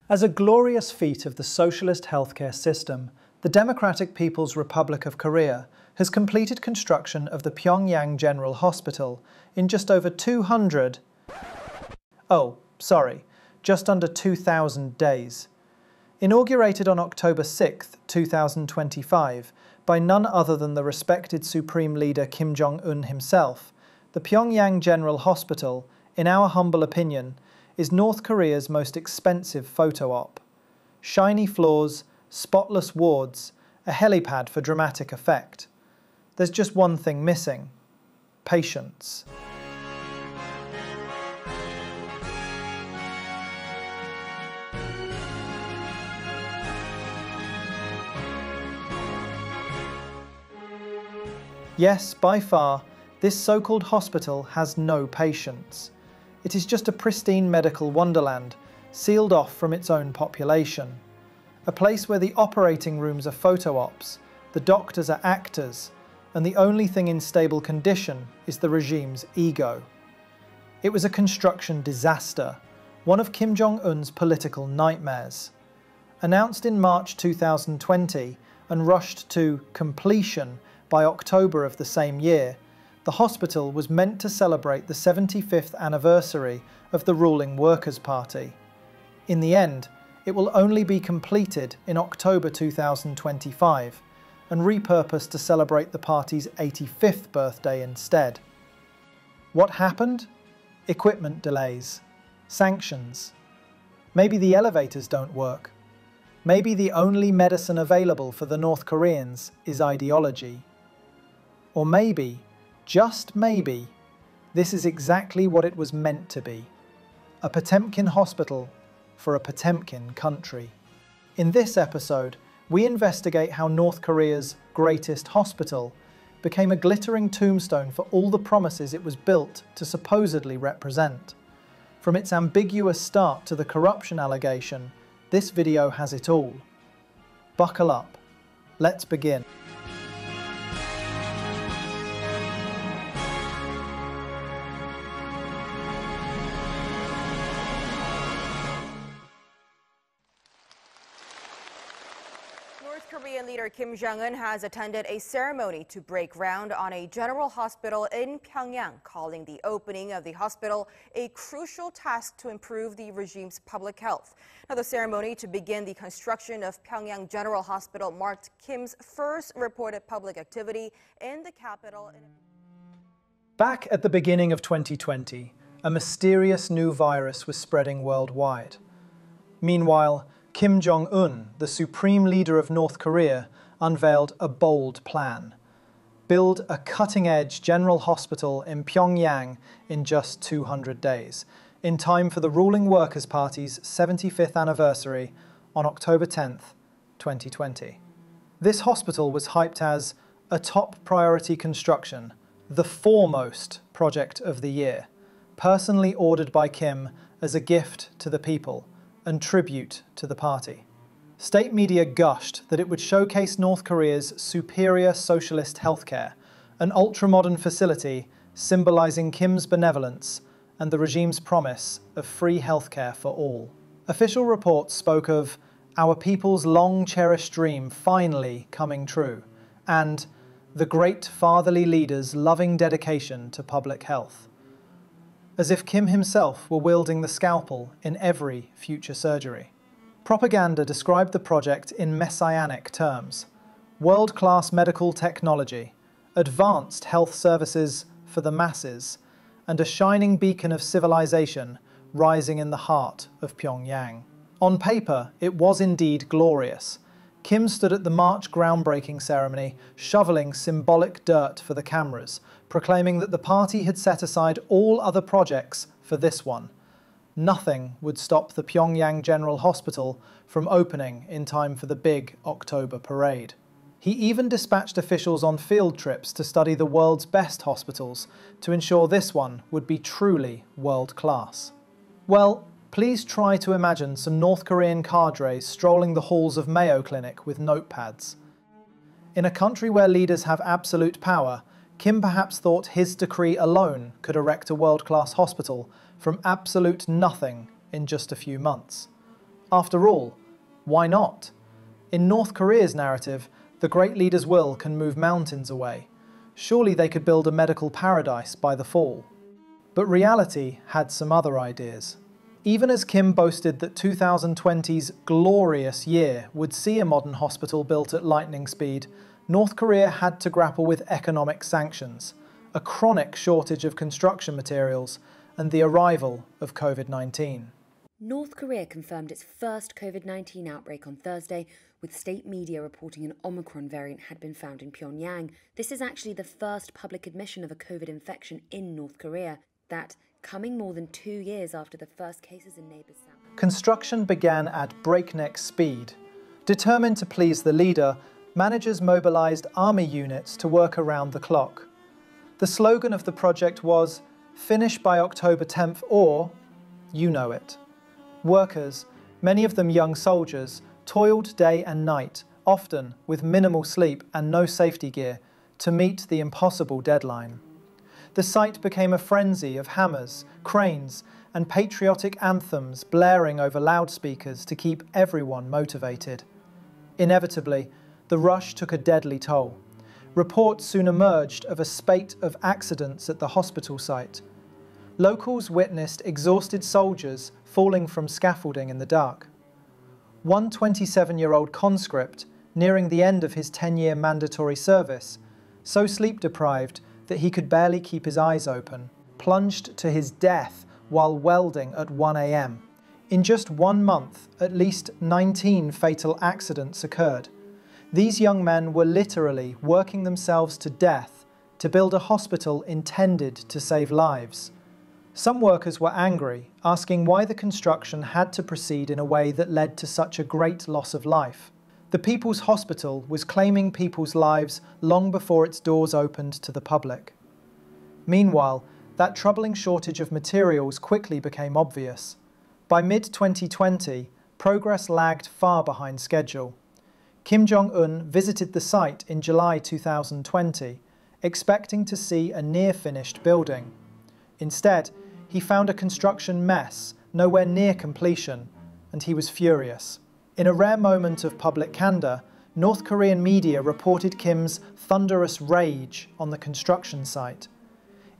As a glorious feat of the socialist healthcare system, the Democratic People's Republic of Korea has completed construction of the Pyongyang General Hospital in just over just under 2,000 days. Inaugurated on October 6, 2025, by none other than the respected Supreme Leader Kim Jong-un himself, the Pyongyang General Hospital, in our humble opinion, is North Korea's most expensive photo op. Shiny floors, spotless wards, a helipad for dramatic effect. There's just one thing missing: patience. Yes, by far, this so-called hospital has no patients. It is just a pristine medical wonderland, sealed off from its own population. A place where the operating rooms are photo ops, the doctors are actors, and the only thing in stable condition is the regime's ego. It was a construction disaster, one of Kim Jong-un's political nightmares. Announced in March 2020 and rushed to completion by October of the same year, the hospital was meant to celebrate the 75th anniversary of the ruling Workers' Party. In the end, it will only be completed in October 2025 and repurposed to celebrate the party's 85th birthday instead. What happened? Equipment delays, sanctions. Maybe the elevators don't work. Maybe the only medicine available for the North Koreans is ideology. Or maybe, just maybe, this is exactly what it was meant to be: a Potemkin hospital for a Potemkin country. In this episode, we investigate how North Korea's greatest hospital became a glittering tombstone for all the promises it was built to supposedly represent. From its ambiguous start to the corruption allegation, this video has it all. Buckle up. Let's begin. North Korean leader Kim Jong-un has attended a ceremony to break ground on a general hospital in Pyongyang, calling the opening of the hospital a crucial task to improve the regime's public health. Now, the ceremony to begin the construction of Pyongyang General Hospital marked Kim's first reported public activity in the capital. Back at the beginning of 2020, a mysterious new virus was spreading worldwide. Meanwhile, Kim Jong-un, the supreme leader of North Korea, unveiled a bold plan: build a cutting-edge general hospital in Pyongyang in just 200 days, in time for the ruling Workers' Party's 75th anniversary on October 10th, 2020. This hospital was hyped as a top priority construction, the foremost project of the year, personally ordered by Kim as a gift to the people and tribute to the party. State media gushed that it would showcase North Korea's superior socialist healthcare, an ultra-modern facility symbolizing Kim's benevolence and the regime's promise of free healthcare for all. Official reports spoke of our people's long-cherished dream finally coming true, and the great fatherly leader's loving dedication to public health. As if Kim himself were wielding the scalpel in every future surgery. Propaganda described the project in messianic terms: world-class medical technology, advanced health services for the masses, and a shining beacon of civilization rising in the heart of Pyongyang. On paper, it was indeed glorious. Kim stood at the March groundbreaking ceremony, shoveling symbolic dirt for the cameras, proclaiming that the party had set aside all other projects for this one. Nothing would stop the Pyongyang General Hospital from opening in time for the big October parade. He even dispatched officials on field trips to study the world's best hospitals to ensure this one would be truly world-class. Well, please try to imagine some North Korean cadres strolling the halls of Mayo Clinic with notepads. In a country where leaders have absolute power, Kim perhaps thought his decree alone could erect a world-class hospital from absolute nothing in just a few months. After all, why not? In North Korea's narrative, the great leader's will can move mountains away. Surely they could build a medical paradise by the fall. But reality had some other ideas. Even as Kim boasted that 2020's glorious year would see a modern hospital built at lightning speed, North Korea had to grapple with economic sanctions, a chronic shortage of construction materials, and the arrival of COVID-19. North Korea confirmed its first COVID-19 outbreak on Thursday, with state media reporting an Omicron variant had been found in Pyongyang. This is actually the first public admission of a COVID infection in North Korea, that coming more than 2 years after the first cases in neighbours South. Construction began at breakneck speed. Determined to please the leader, managers mobilized army units to work around the clock. The slogan of the project was, "Finish by October 10th or," you know it. Workers, many of them young soldiers, toiled day and night, often with minimal sleep and no safety gear, to meet the impossible deadline. The site became a frenzy of hammers, cranes, and patriotic anthems blaring over loudspeakers to keep everyone motivated. Inevitably, the rush took a deadly toll. Reports soon emerged of a spate of accidents at the hospital site. Locals witnessed exhausted soldiers falling from scaffolding in the dark. One 27-year-old conscript, nearing the end of his 10-year mandatory service, so sleep-deprived that he could barely keep his eyes open, plunged to his death while welding at 1 a.m. In just 1 month, at least 19 fatal accidents occurred. These young men were literally working themselves to death to build a hospital intended to save lives. Some workers were angry, asking why the construction had to proceed in a way that led to such a great loss of life. The People's Hospital was claiming people's lives long before its doors opened to the public. Meanwhile, that troubling shortage of materials quickly became obvious. By mid-2020, progress lagged far behind schedule. Kim Jong-un visited the site in July 2020, expecting to see a near-finished building. Instead, he found a construction mess, nowhere near completion, and he was furious. In a rare moment of public candor, North Korean media reported Kim's thunderous rage on the construction site.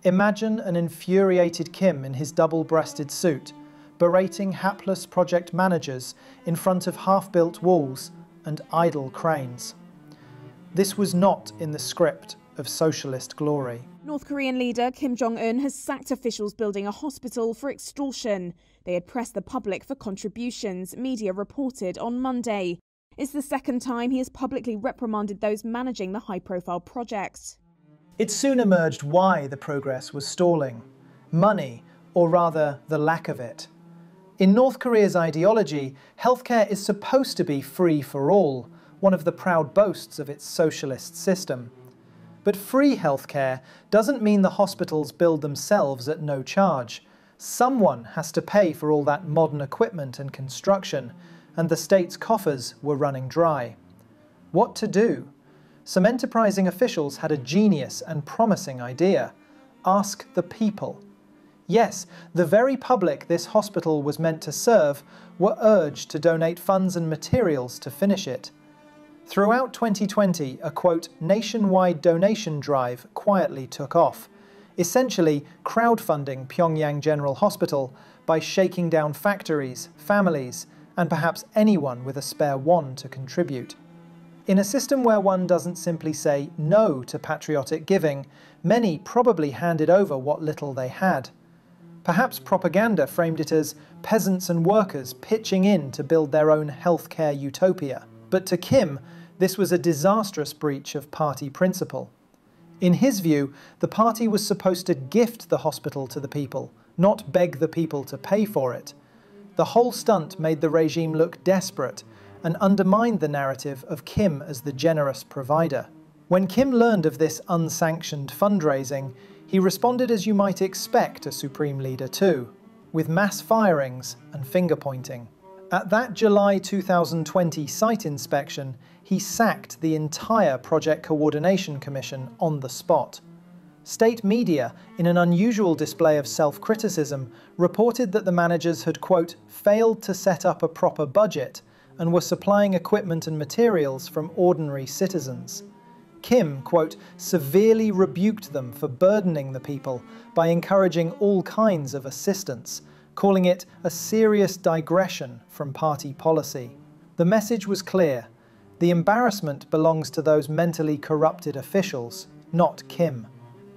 Imagine an infuriated Kim in his double-breasted suit, berating hapless project managers in front of half-built walls and idle cranes. This was not in the script of socialist glory. North Korean leader Kim Jong-un has sacked officials building a hospital for extortion. They had pressed the public for contributions, media reported on Monday. It's the second time he has publicly reprimanded those managing the high-profile project. It soon emerged why the progress was stalling. Money, or rather the lack of it. In North Korea's ideology, healthcare is supposed to be free for all, one of the proud boasts of its socialist system. But free healthcare doesn't mean the hospitals build themselves at no charge. Someone has to pay for all that modern equipment and construction, and the state's coffers were running dry. What to do? Some enterprising officials had a genius and promising idea. Ask the people. Yes, the very public this hospital was meant to serve were urged to donate funds and materials to finish it. Throughout 2020, a quote, nationwide donation drive quietly took off, essentially crowdfunding Pyongyang General Hospital by shaking down factories, families, and perhaps anyone with a spare wand to contribute. In a system where one doesn't simply say no to patriotic giving, many probably handed over what little they had. Perhaps propaganda framed it as peasants and workers pitching in to build their own healthcare utopia. But to Kim, this was a disastrous breach of party principle. In his view, the party was supposed to gift the hospital to the people, not beg the people to pay for it. The whole stunt made the regime look desperate and undermined the narrative of Kim as the generous provider. When Kim learned of this unsanctioned fundraising, he responded as you might expect a supreme leader to, with mass firings and finger-pointing. At that July 2020 site inspection, he sacked the entire Project Coordination Commission on the spot. State media, in an unusual display of self-criticism, reported that the managers had, quote, failed to set up a proper budget and were supplying equipment and materials from ordinary citizens. Kim, quote, severely rebuked them for burdening the people by encouraging all kinds of assistance, calling it a serious digression from party policy. The message was clear. The embarrassment belongs to those mentally corrupted officials, not Kim.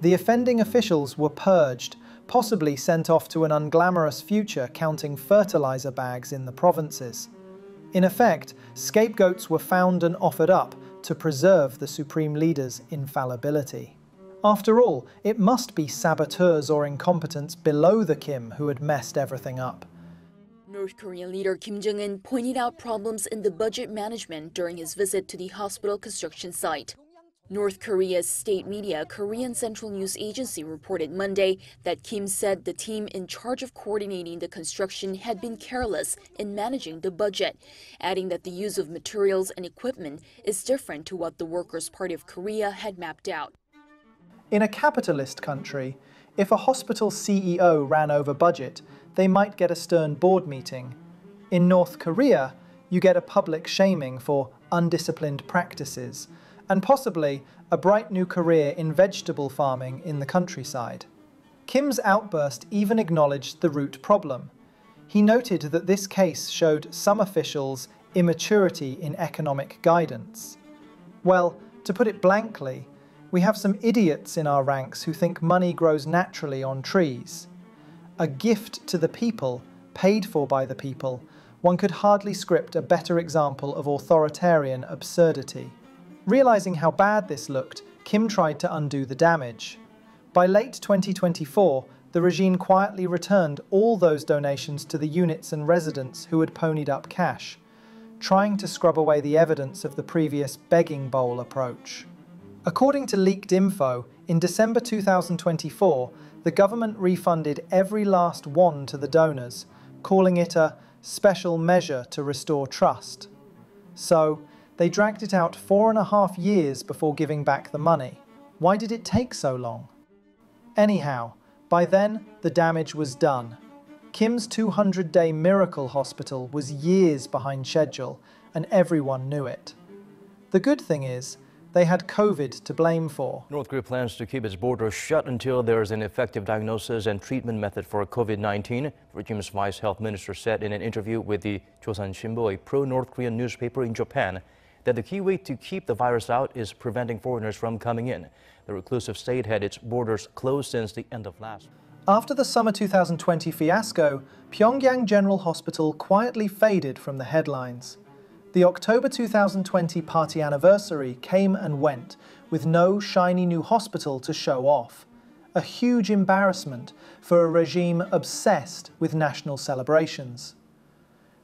The offending officials were purged, possibly sent off to an unglamorous future counting fertilizer bags in the provinces. In effect, scapegoats were found and offered up to preserve the supreme leader's infallibility. After all, it must be saboteurs or incompetents below the Kim who had messed everything up. North Korean leader Kim Jong-un pointed out problems in the budget management during his visit to the hospital construction site. North Korea's state media, Korean Central News Agency, reported Monday that Kim said the team in charge of coordinating the construction had been careless in managing the budget, adding that the use of materials and equipment is different to what the Workers' Party of Korea had mapped out. In a capitalist country, if a hospital CEO ran over budget, they might get a stern board meeting. In North Korea, you get a public shaming for undisciplined practices, and possibly a bright new career in vegetable farming in the countryside. Kim's outburst even acknowledged the root problem. He noted that this case showed some officials' immaturity in economic guidance. Well, to put it blankly, we have some idiots in our ranks who think money grows naturally on trees. A gift to the people, paid for by the people, one could hardly script a better example of authoritarian absurdity. Realizing how bad this looked, Kim tried to undo the damage. By late 2024, the regime quietly returned all those donations to the units and residents who had ponied up cash, trying to scrub away the evidence of the previous begging bowl approach. According to leaked info, in December 2024, the government refunded every last won to the donors, calling it a special measure to restore trust. So, they dragged it out 4.5 years before giving back the money. Why did it take so long? Anyhow, by then, the damage was done. Kim's 200-day miracle hospital was years behind schedule, and everyone knew it. The good thing is, they had COVID to blame for. North Korea plans to keep its borders shut until there is an effective diagnosis and treatment method for COVID-19, the regime's vice health minister said in an interview with the Chosan Shinbo, a pro-North Korean newspaper in Japan, that the key way to keep the virus out is preventing foreigners from coming in. The reclusive state had its borders closed since the end of last week. After the summer 2020 fiasco, Pyongyang General Hospital quietly faded from the headlines. The October 2020 party anniversary came and went, with no shiny new hospital to show off. A huge embarrassment for a regime obsessed with national celebrations.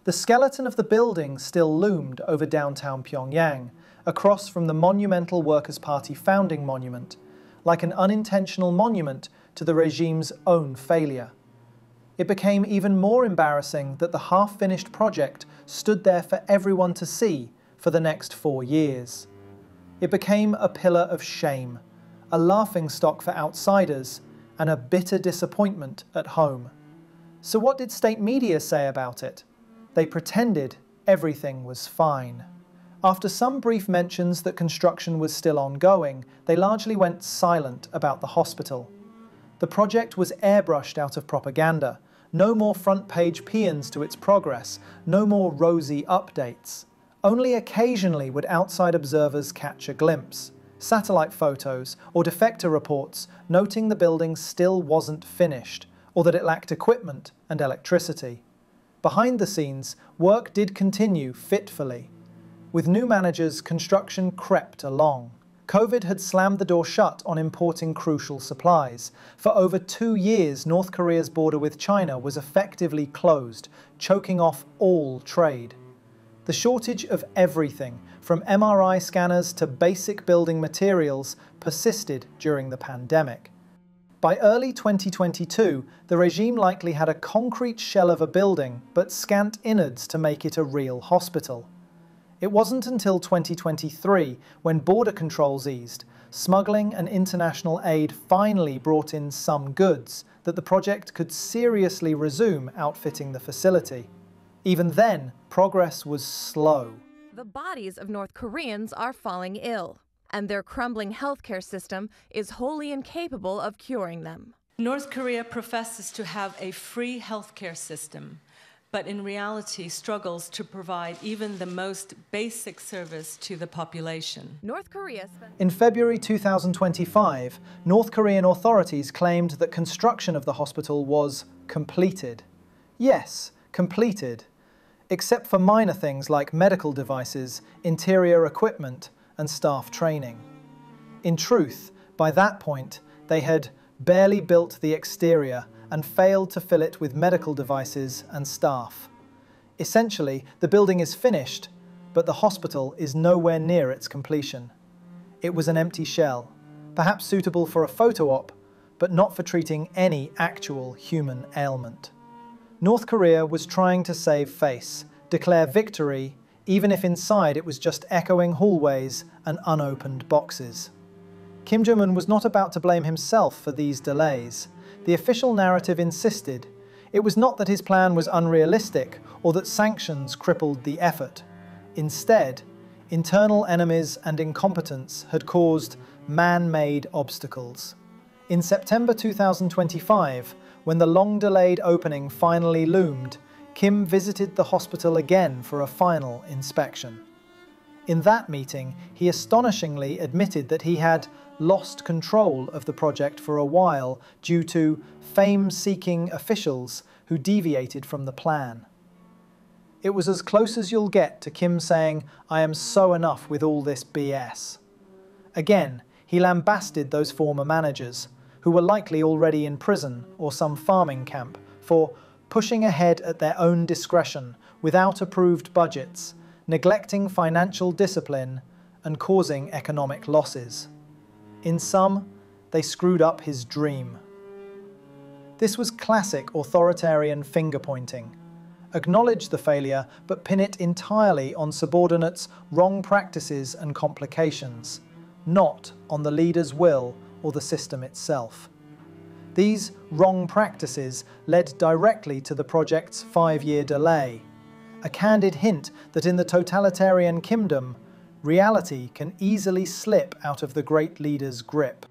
The skeleton of the building still loomed over downtown Pyongyang, across from the monumental Workers' Party founding monument, like an unintentional monument to the regime's own failure. It became even more embarrassing that the half-finished project stood there for everyone to see for the next 4 years. It became a pillar of shame, a laughingstock for outsiders, and a bitter disappointment at home. So what did state media say about it? They pretended everything was fine. After some brief mentions that construction was still ongoing, they largely went silent about the hospital. The project was airbrushed out of propaganda. No more front-page paeans to its progress, no more rosy updates. Only occasionally would outside observers catch a glimpse. Satellite photos or defector reports noting the building still wasn't finished, or that it lacked equipment and electricity. Behind the scenes, work did continue fitfully. With new managers, construction crept along. COVID had slammed the door shut on importing crucial supplies. For over 2 years, North Korea's border with China was effectively closed, choking off all trade. The shortage of everything, from MRI scanners to basic building materials, persisted during the pandemic. By early 2022, the regime likely had a concrete shell of a building, but scant innards to make it a real hospital. It wasn't until 2023, when border controls eased, smuggling and international aid finally brought in some goods that the project could seriously resume outfitting the facility. Even then, progress was slow. The bodies of North Koreans are falling ill, and their crumbling healthcare system is wholly incapable of curing them. North Korea professes to have a free healthcare system, but in reality struggles to provide even the most basic service to the population. North Korea In February 2025, North Korean authorities claimed that construction of the hospital was completed. Yes, completed, except for minor things like medical devices, interior equipment, and staff training. In truth, by that point, they had barely built the exterior and failed to fill it with medical devices and staff. Essentially, the building is finished, but the hospital is nowhere near its completion. It was an empty shell, perhaps suitable for a photo op, but not for treating any actual human ailment. North Korea was trying to save face, declare victory, even if inside it was just echoing hallways and unopened boxes. Kim Jong-un was not about to blame himself for these delays. The official narrative insisted it was not that his plan was unrealistic or that sanctions crippled the effort. Instead, internal enemies and incompetence had caused man-made obstacles. In September 2025, when the long-delayed opening finally loomed, Kim visited the hospital again for a final inspection. In that meeting, he astonishingly admitted that he had lost control of the project for a while due to fame-seeking officials who deviated from the plan. It was as close as you'll get to Kim saying, "I am so enough with all this BS." Again, he lambasted those former managers, who were likely already in prison or some farming camp, for pushing ahead at their own discretion without approved budgets, neglecting financial discipline, and causing economic losses. In sum, they screwed up his dream. This was classic authoritarian finger-pointing. Acknowledge the failure, but pin it entirely on subordinates' wrong practices and complications, not on the leader's will or the system itself. These wrong practices led directly to the project's 5-year delay, a candid hint that in the totalitarian kingdom, reality can easily slip out of the great leader's grip.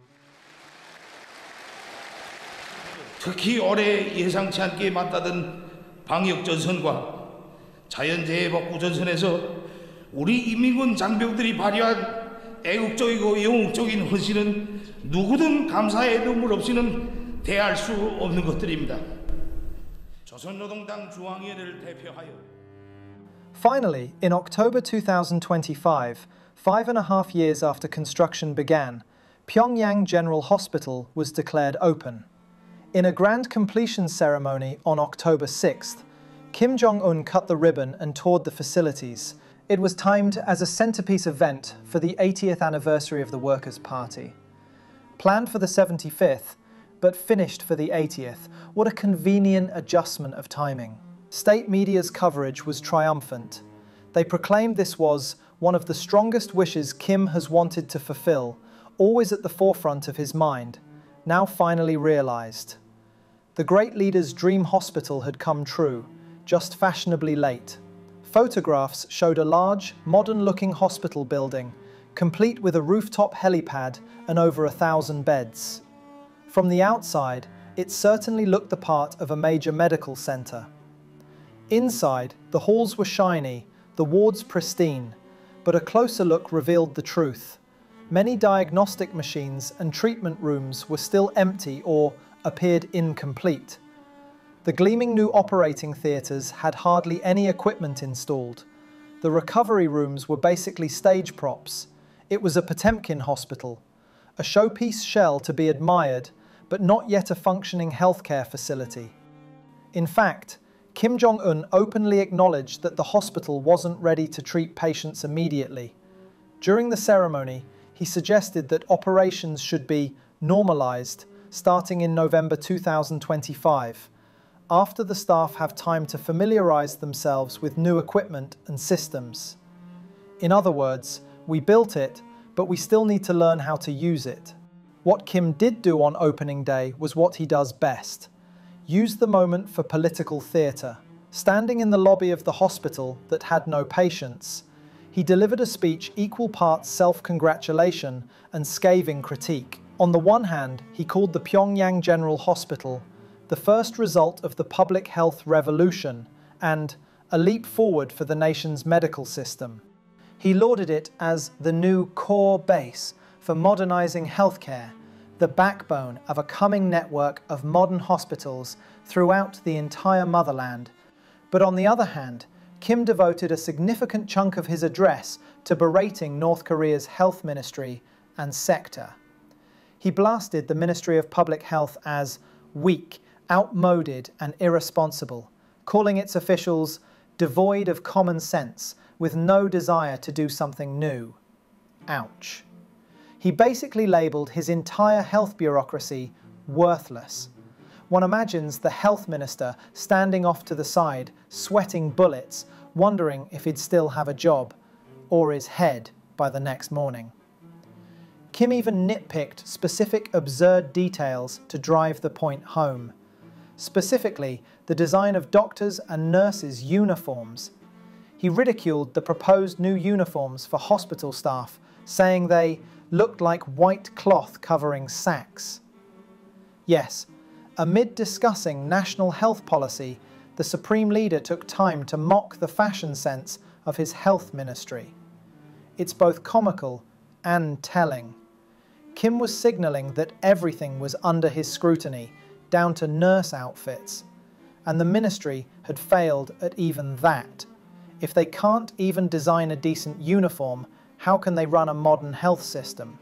특히 올해 예상치 않게 맞닿은 방역 전선과 자연재해 복구 전선에서 우리 인민군 장병들이 발휘한 애국적이고 영웅적인 헌신은 누구든 감사의 눈물 없이는 대할 수 없는 것들입니다. 조선노동당 중앙위원회를 대표하여 Finally, in October 2025, 5.5 years after construction began, Pyongyang General Hospital was declared open. In a grand completion ceremony on October 6th, Kim Jong-un cut the ribbon and toured the facilities. It was timed as a centerpiece event for the 80th anniversary of the Workers' Party. Planned for the 75th, but finished for the 80th. What a convenient adjustment of timing. State media's coverage was triumphant. They proclaimed this was one of the strongest wishes Kim has wanted to fulfill, always at the forefront of his mind, now finally realized. The great leader's dream hospital had come true, just fashionably late. Photographs showed a large, modern-looking hospital building, complete with a rooftop helipad and over 1,000 beds. From the outside, it certainly looked the part of a major medical center. Inside, the halls were shiny, the wards pristine, but a closer look revealed the truth. Many diagnostic machines and treatment rooms were still empty or appeared incomplete. The gleaming new operating theatres had hardly any equipment installed. The recovery rooms were basically stage props. It was a Potemkin hospital, a showpiece shell to be admired, but not yet a functioning healthcare facility. In fact, Kim Jong-un openly acknowledged that the hospital wasn't ready to treat patients immediately. During the ceremony, he suggested that operations should be normalized starting in November 2025, after the staff have time to familiarize themselves with new equipment and systems. In other words, we built it, but we still need to learn how to use it. What Kim did do on opening day was what he does best. Use the moment for political theatre. Standing in the lobby of the hospital that had no patients, he delivered a speech equal parts self-congratulation and scathing critique. On the one hand, he called the Pyongyang General Hospital the first result of the public health revolution and a leap forward for the nation's medical system. He lauded it as the new core base for modernizing healthcare, the backbone of a coming network of modern hospitals throughout the entire motherland. But on the other hand, Kim devoted a significant chunk of his address to berating North Korea's health ministry and sector. He blasted the Ministry of Public Health as weak, outmoded and irresponsible, calling its officials devoid of common sense, with no desire to do something new. Ouch. He basically labelled his entire health bureaucracy worthless. One imagines the health minister standing off to the side, sweating bullets, wondering if he'd still have a job, or his head by the next morning. Kim even nitpicked specific absurd details to drive the point home. Specifically, the design of doctors' and nurses' uniforms. He ridiculed the proposed new uniforms for hospital staff, saying they looked like white cloth covering sacks. Yes, amid discussing national health policy, the Supreme Leader took time to mock the fashion sense of his health ministry. It's both comical and telling. Kim was signalling that everything was under his scrutiny, down to nurse outfits, and the ministry had failed at even that. If they can't even design a decent uniform, how can they run a modern health system?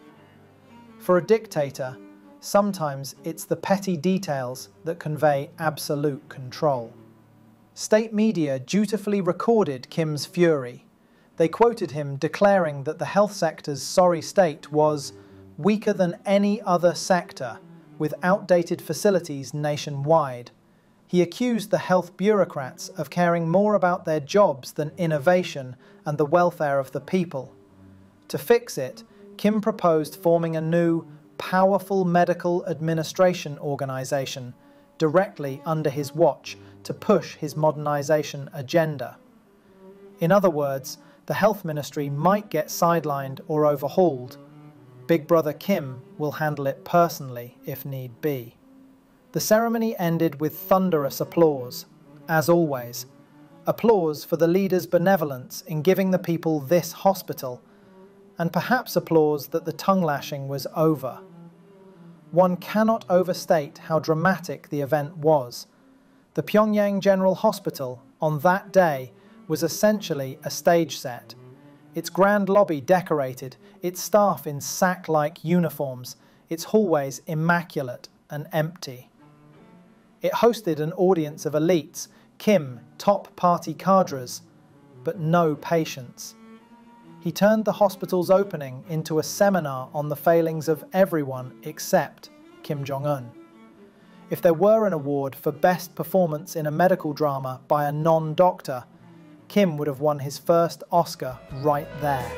For a dictator, sometimes it's the petty details that convey absolute control. State media dutifully recorded Kim's fury. They quoted him declaring that the health sector's sorry state was weaker than any other sector, with outdated facilities nationwide. He accused the health bureaucrats of caring more about their jobs than innovation and the welfare of the people. To fix it, Kim proposed forming a new, powerful medical administration organization directly under his watch to push his modernization agenda. In other words, the health ministry might get sidelined or overhauled. Big Brother Kim will handle it personally if need be. The ceremony ended with thunderous applause. As always, applause for the leader's benevolence in giving the people this hospital, and perhaps applause that the tongue-lashing was over. One cannot overstate how dramatic the event was. The Pyongyang General Hospital, on that day, was essentially a stage set. Its grand lobby decorated, its staff in sack-like uniforms, its hallways immaculate and empty. It hosted an audience of elites, Kim, top party cadres, but no patients. He turned the hospital's opening into a seminar on the failings of everyone except Kim Jong-un. If there were an award for best performance in a medical drama by a non-doctor, Kim would have won his first Oscar right there.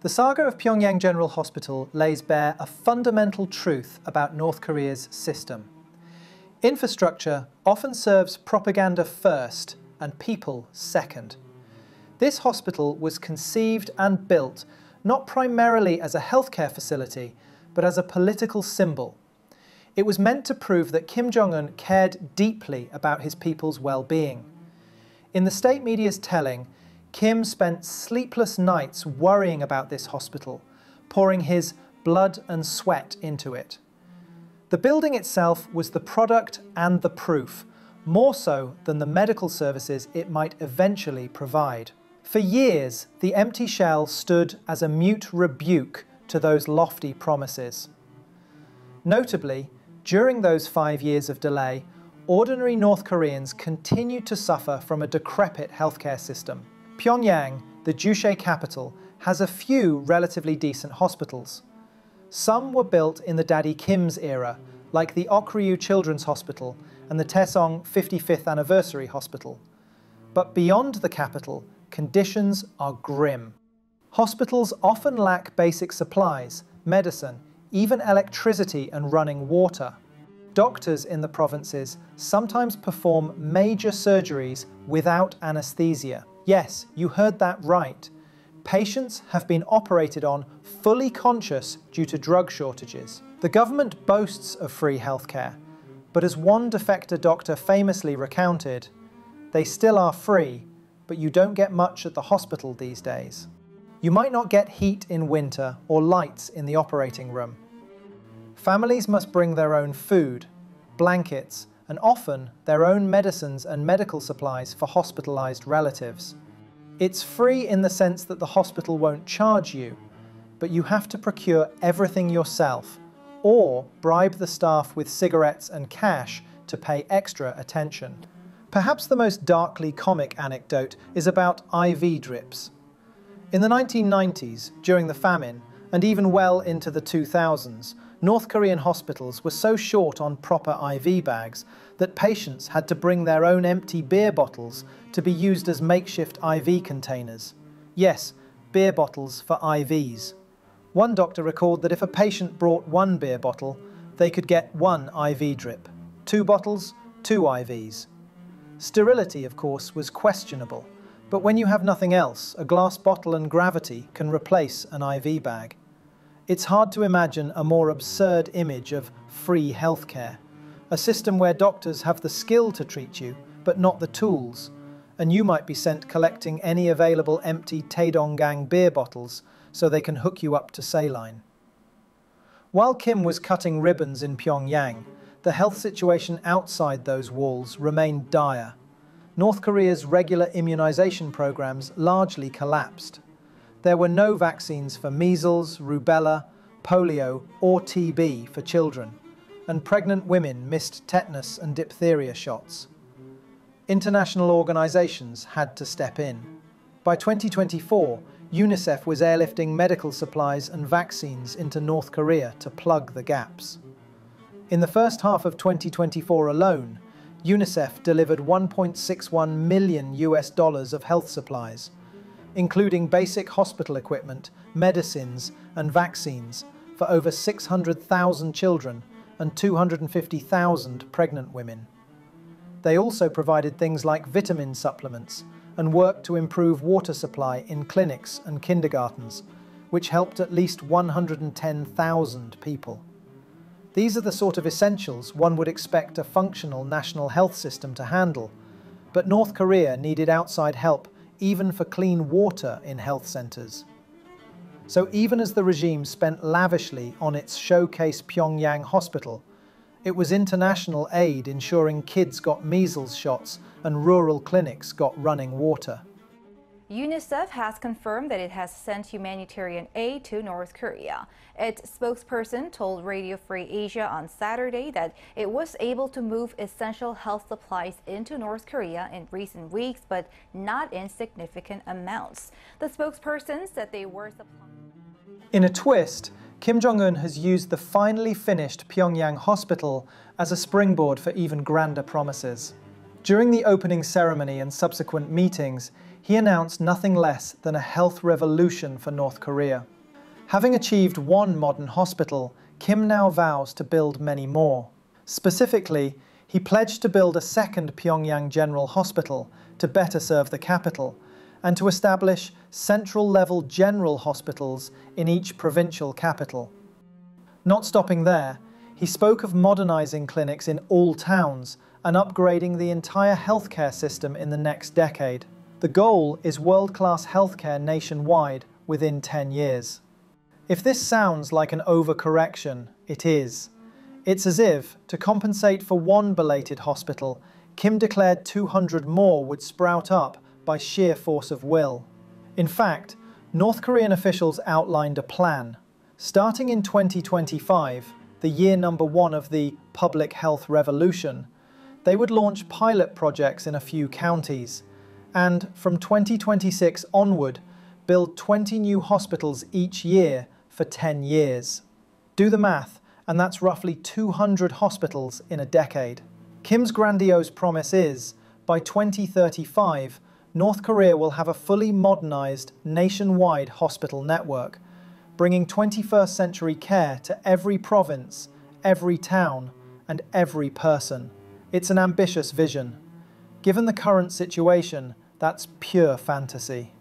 The saga of Pyongyang General Hospital lays bare a fundamental truth about North Korea's system. Infrastructure often serves propaganda first and people second. This hospital was conceived and built not primarily as a healthcare facility, but as a political symbol. It was meant to prove that Kim Jong-un cared deeply about his people's well-being. In the state media's telling, Kim spent sleepless nights worrying about this hospital, pouring his blood and sweat into it. The building itself was the product and the proof, more so than the medical services it might eventually provide. For years, the empty shell stood as a mute rebuke to those lofty promises. Notably, during those 5 years of delay, ordinary North Koreans continue to suffer from a decrepit healthcare system. Pyongyang, the Juche capital, has a few relatively decent hospitals. Some were built in the Daddy Kim's era, like the Okryu Children's Hospital and the Taesong 55th Anniversary Hospital. But beyond the capital, conditions are grim. Hospitals often lack basic supplies, medicine, even electricity and running water. Doctors in the provinces sometimes perform major surgeries without anesthesia. Yes, you heard that right. Patients have been operated on fully conscious due to drug shortages. The government boasts of free healthcare, but as one defector doctor famously recounted, they still are free, but you don't get much at the hospital these days. You might not get heat in winter or lights in the operating room. Families must bring their own food, blankets, and often their own medicines and medical supplies for hospitalized relatives. It's free in the sense that the hospital won't charge you, but you have to procure everything yourself or bribe the staff with cigarettes and cash to pay extra attention. Perhaps the most darkly comic anecdote is about IV drips. In the 1990s, during the famine, and even well into the 2000s, North Korean hospitals were so short on proper IV bags that patients had to bring their own empty beer bottles to be used as makeshift IV containers. Yes, beer bottles for IVs. One doctor recalled that if a patient brought one beer bottle, they could get one IV drip. 2 bottles, 2 IVs. Sterility, of course, was questionable, but when you have nothing else, a glass bottle and gravity can replace an IV bag. It's hard to imagine a more absurd image of free healthcare, a system where doctors have the skill to treat you, but not the tools, and you might be sent collecting any available empty Taedonggang beer bottles so they can hook you up to saline. While Kim was cutting ribbons in Pyongyang, the health situation outside those walls remained dire. North Korea's regular immunization programs largely collapsed. There were no vaccines for measles, rubella, polio, or TB for children, and pregnant women missed tetanus and diphtheria shots. International organizations had to step in. By 2024, UNICEF was airlifting medical supplies and vaccines into North Korea to plug the gaps. In the first half of 2024 alone, UNICEF delivered $1.61 million of health supplies, including basic hospital equipment, medicines, and vaccines for over 600,000 children and 250,000 pregnant women. They also provided things like vitamin supplements and worked to improve water supply in clinics and kindergartens, which helped at least 110,000 people. These are the sort of essentials one would expect a functional national health system to handle, but North Korea needed outside help even for clean water in health centers. So even as the regime spent lavishly on its showcase Pyongyang hospital, it was international aid ensuring kids got measles shots and rural clinics got running water. UNICEF has confirmed that it has sent humanitarian aid to North Korea. Its spokesperson told Radio Free Asia on Saturday that it was able to move essential health supplies into North Korea in recent weeks, but not in significant amounts. The spokesperson said they were supplying. In a twist, Kim Jong-un has used the finally finished Pyongyang hospital as a springboard for even grander promises. During the opening ceremony and subsequent meetings, he announced nothing less than a health revolution for North Korea. Having achieved one modern hospital, Kim now vows to build many more. Specifically, he pledged to build a second Pyongyang General Hospital to better serve the capital, and to establish central-level general hospitals in each provincial capital. Not stopping there, he spoke of modernizing clinics in all towns and upgrading the entire healthcare system in the next decade. The goal is world-class healthcare nationwide within 10 years. If this sounds like an overcorrection, it is. It's as if, to compensate for one belated hospital, Kim declared 200 more would sprout up by sheer force of will. In fact, North Korean officials outlined a plan. Starting in 2025, the year number 1 of the public health revolution, They would launch pilot projects in a few counties, and from 2026 onward, build 20 new hospitals each year for 10 years. Do the math, and that's roughly 200 hospitals in a decade. Kim's grandiose promise is, by 2035, North Korea will have a fully modernized, nationwide hospital network, bringing 21st century care to every province, every town, and every person. It's an ambitious vision. Given the current situation, that's pure fantasy.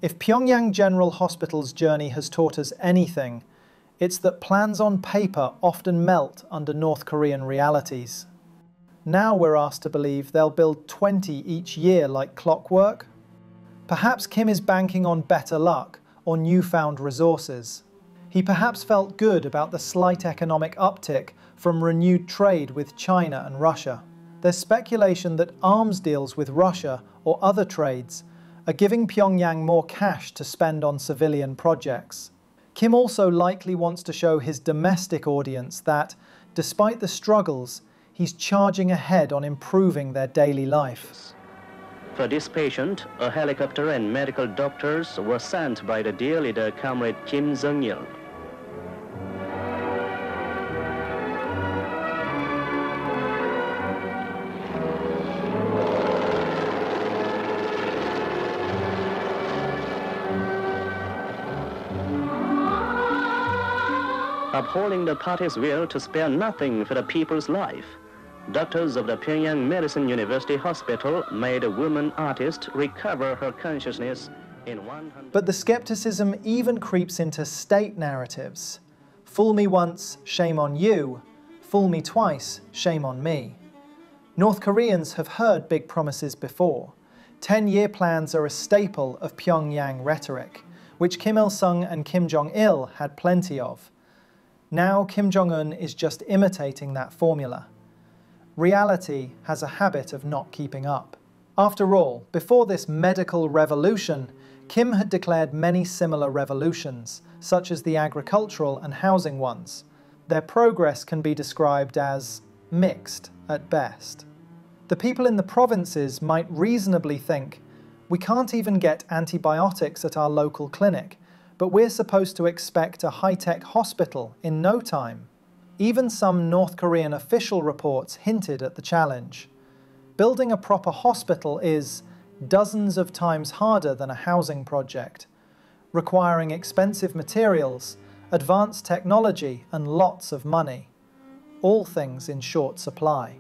If Pyongyang General Hospital's journey has taught us anything, it's that plans on paper often melt under North Korean realities. Now we're asked to believe they'll build 20 each year like clockwork. Perhaps Kim is banking on better luck or newfound resources. He perhaps felt good about the slight economic uptick from renewed trade with China and Russia. There's speculation that arms deals with Russia or other trades are giving Pyongyang more cash to spend on civilian projects. Kim also likely wants to show his domestic audience that, despite the struggles, he's charging ahead on improving their daily life. For this patient, a helicopter and medical doctors were sent by the dear leader, Comrade Kim Jong-il. Upholding the party's will to spare nothing for the people's life, doctors of the Pyongyang Medicine University Hospital made a woman artist recover her consciousness in 100... But the skepticism even creeps into state narratives. Fool me once, shame on you. Fool me twice, shame on me. North Koreans have heard big promises before. 10-year plans are a staple of Pyongyang rhetoric, which Kim Il-sung and Kim Jong-il had plenty of. Now Kim Jong-un is just imitating that formula. Reality has a habit of not keeping up. After all, before this medical revolution, Kim had declared many similar revolutions, such as the agricultural and housing ones. Their progress can be described as mixed at best. The people in the provinces might reasonably think, we can't even get antibiotics at our local clinic, but we're supposed to expect a high-tech hospital in no time. Even some North Korean official reports hinted at the challenge. Building a proper hospital is dozens of times harder than a housing project, requiring expensive materials, advanced technology, and lots of money. All things in short supply.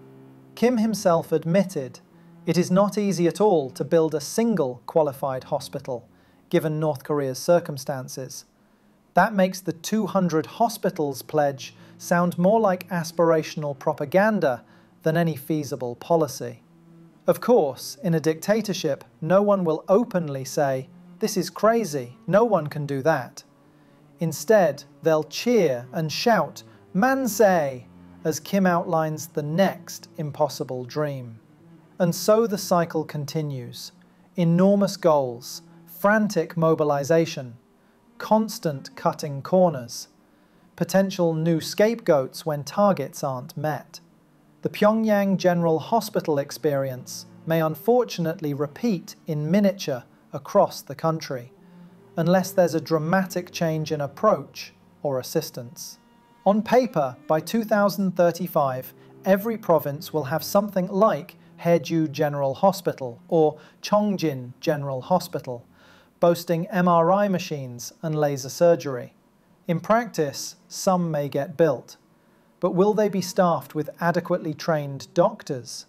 Kim himself admitted, it is not easy at all to build a single qualified hospital, given North Korea's circumstances. That makes the 200 hospitals pledge sound more like aspirational propaganda than any feasible policy. Of course, in a dictatorship, no one will openly say, this is crazy, no one can do that. Instead, they'll cheer and shout, "Manse!" as Kim outlines the next impossible dream. And so the cycle continues. Enormous goals, frantic mobilization, constant cutting corners, potential new scapegoats when targets aren't met. The Pyongyang General Hospital experience may unfortunately repeat in miniature across the country, unless there's a dramatic change in approach or assistance. On paper, by 2035, every province will have something like Haeju General Hospital or Cheongjin General Hospital, boasting MRI machines and laser surgery. In practice, some may get built, but will they be staffed with adequately trained doctors?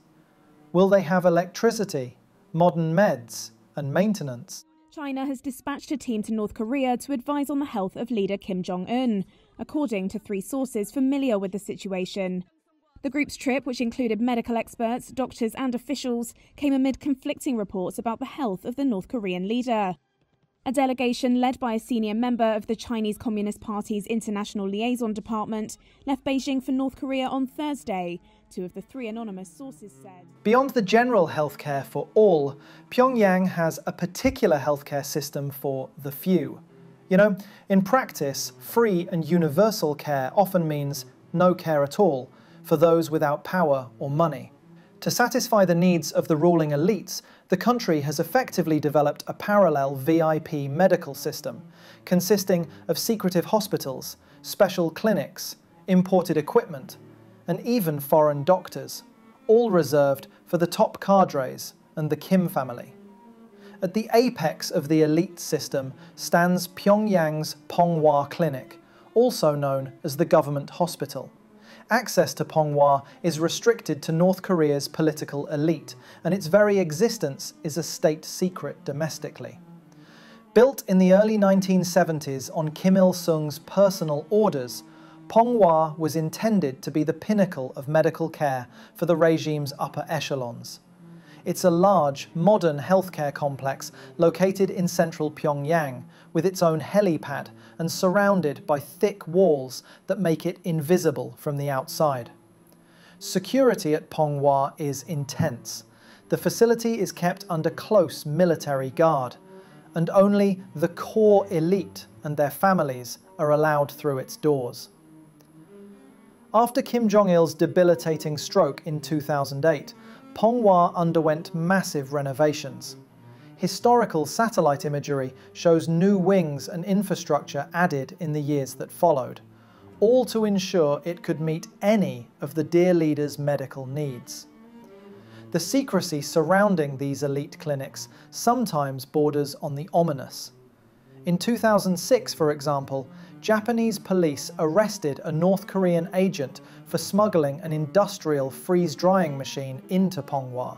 Will they have electricity, modern meds, and maintenance? China has dispatched a team to North Korea to advise on the health of leader Kim Jong-un, according to 3 sources familiar with the situation. The group's trip, which included medical experts, doctors and officials, came amid conflicting reports about the health of the North Korean leader. A delegation led by a senior member of the Chinese Communist Party's International Liaison Department left Beijing for North Korea on Thursday, 2 of the 3 anonymous sources said. Beyond the general healthcare for all, Pyongyang has a particular healthcare system for the few. You know, in practice, free and universal care often means no care at all for those without power or money. To satisfy the needs of the ruling elites, the country has effectively developed a parallel VIP medical system, consisting of secretive hospitals, special clinics, imported equipment, and even foreign doctors, all reserved for the top cadres and the Kim family. At the apex of the elite system stands Pyongyang's Ponghwa Clinic, also known as the government hospital. Access to Ponghwa is restricted to North Korea's political elite, and its very existence is a state secret domestically. Built in the early 1970s on Kim Il-sung's personal orders, Ponghwa was intended to be the pinnacle of medical care for the regime's upper echelons. It's a large, modern healthcare complex located in central Pyongyang, with its own helipad and surrounded by thick walls that make it invisible from the outside. Security at Ponghwa is intense. The facility is kept under close military guard, and only the core elite and their families are allowed through its doors. After Kim Jong-il's debilitating stroke in 2008, Ponghwa underwent massive renovations. Historical satellite imagery shows new wings and infrastructure added in the years that followed, all to ensure it could meet any of the dear leader's medical needs. The secrecy surrounding these elite clinics sometimes borders on the ominous. In 2006, for example, Japanese police arrested a North Korean agent for smuggling an industrial freeze-drying machine into Ponghwa,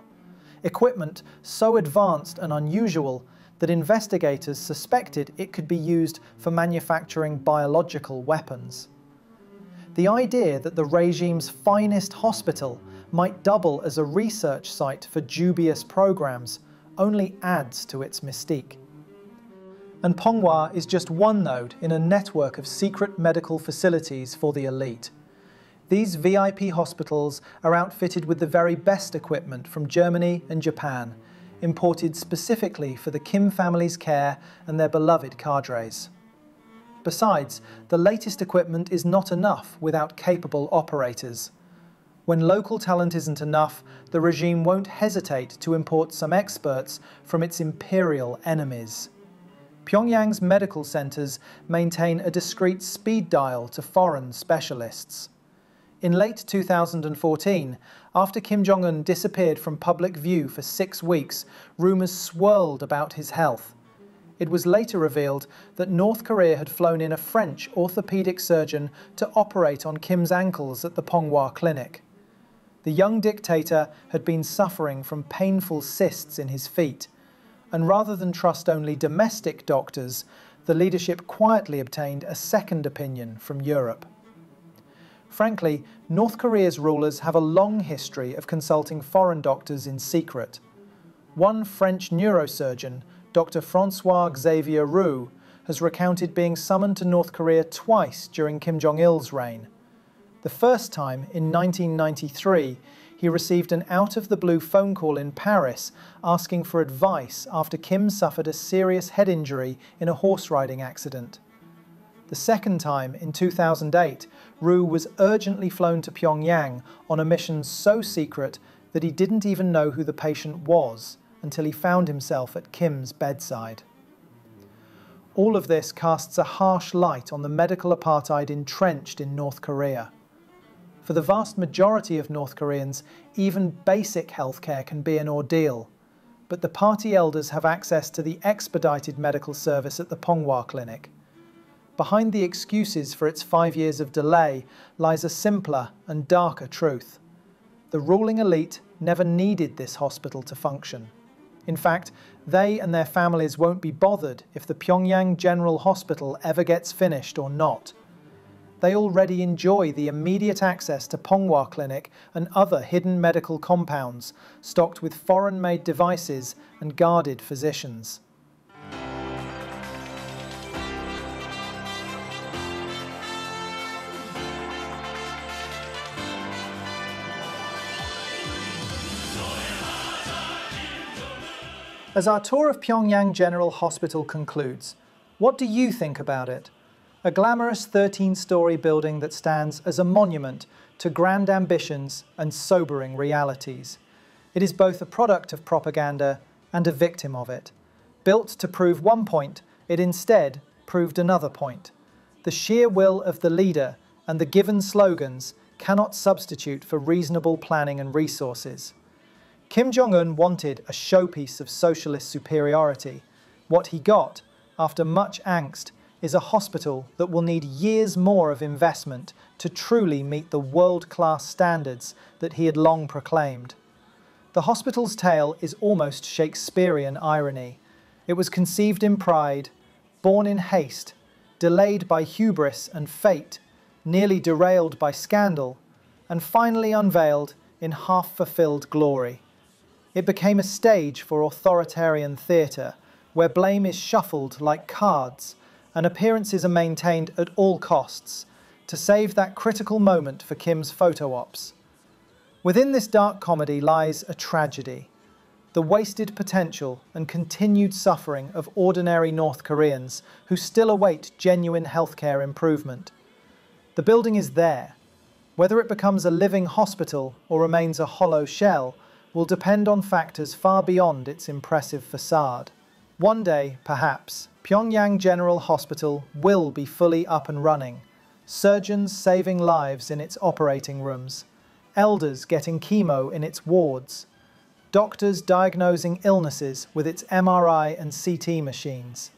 equipment so advanced and unusual that investigators suspected it could be used for manufacturing biological weapons. The idea that the regime's finest hospital might double as a research site for dubious programs only adds to its mystique. And Ponghwa is just one node in a network of secret medical facilities for the elite. These VIP hospitals are outfitted with the very best equipment from Germany and Japan, imported specifically for the Kim family's care and their beloved cadres. Besides, the latest equipment is not enough without capable operators. When local talent isn't enough, the regime won't hesitate to import some experts from its imperial enemies. Pyongyang's medical centers maintain a discreet speed dial to foreign specialists. In late 2014, after Kim Jong-un disappeared from public view for 6 weeks, rumors swirled about his health. It was later revealed that North Korea had flown in a French orthopedic surgeon to operate on Kim's ankles at the Ponghwa clinic. The young dictator had been suffering from painful cysts in his feet, and rather than trust only domestic doctors, the leadership quietly obtained a second opinion from Europe. Frankly, North Korea's rulers have a long history of consulting foreign doctors in secret. One French neurosurgeon, Dr. François-Xavier Roux, has recounted being summoned to North Korea twice during Kim Jong-il's reign. The first time, in 1993, he received an out-of-the-blue phone call in Paris asking for advice after Kim suffered a serious head injury in a horse-riding accident. The second time, in 2008, Roux was urgently flown to Pyongyang on a mission so secret that he didn't even know who the patient was until he found himself at Kim's bedside. All of this casts a harsh light on the medical apartheid entrenched in North Korea. For the vast majority of North Koreans, even basic healthcare can be an ordeal, but the party elders have access to the expedited medical service at the Ponghwa clinic. Behind the excuses for its 5 years of delay lies a simpler and darker truth. The ruling elite never needed this hospital to function. In fact, they and their families won't be bothered if the Pyongyang General Hospital ever gets finished or not. They already enjoy the immediate access to Ponghwa Clinic and other hidden medical compounds, stocked with foreign-made devices and guarded physicians. As our tour of Pyongyang General Hospital concludes, what do you think about it? A glamorous 13-story building that stands as a monument to grand ambitions and sobering realities. It is both a product of propaganda and a victim of it. Built to prove one point, it instead proved another point. The sheer will of the leader and the given slogans cannot substitute for reasonable planning and resources. Kim Jong-un wanted a showpiece of socialist superiority. What he got, after much angst, is a hospital that will need years more of investment to truly meet the world-class standards that he had long proclaimed. The hospital's tale is almost Shakespearean irony. It was conceived in pride, born in haste, delayed by hubris and fate, nearly derailed by scandal, and finally unveiled in half-fulfilled glory. It became a stage for authoritarian theatre, where blame is shuffled like cards, and appearances are maintained at all costs, to save that critical moment for Kim's photo ops. Within this dark comedy lies a tragedy, the wasted potential and continued suffering of ordinary North Koreans who still await genuine healthcare improvement. The building is there. Whether it becomes a living hospital or remains a hollow shell will depend on factors far beyond its impressive facade. One day, perhaps, Pyongyang General Hospital will be fully up and running, surgeons saving lives in its operating rooms, elders getting chemo in its wards, doctors diagnosing illnesses with its MRI and CT machines.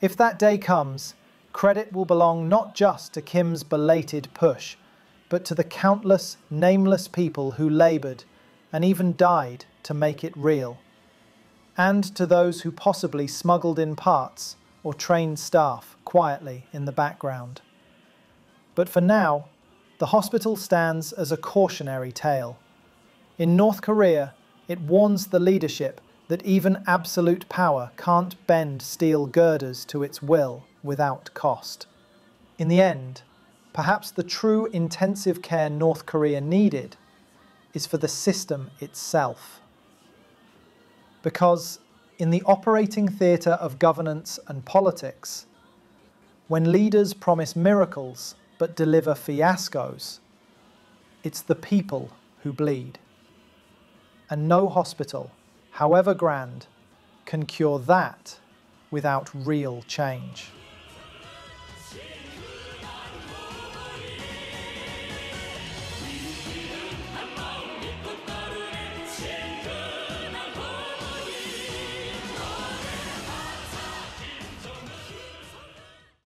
If that day comes, credit will belong not just to Kim's belated push, but to the countless, nameless people who labored and even died to make it real, and to those who possibly smuggled in parts or trained staff quietly in the background. But for now, the hospital stands as a cautionary tale. In North Korea, it warns the leadership that even absolute power can't bend steel girders to its will without cost. In the end, perhaps the true intensive care North Korea needed is for the system itself. Because in the operating theatre of governance and politics, when leaders promise miracles but deliver fiascos, it's the people who bleed. And no hospital, however grand, can cure that without real change.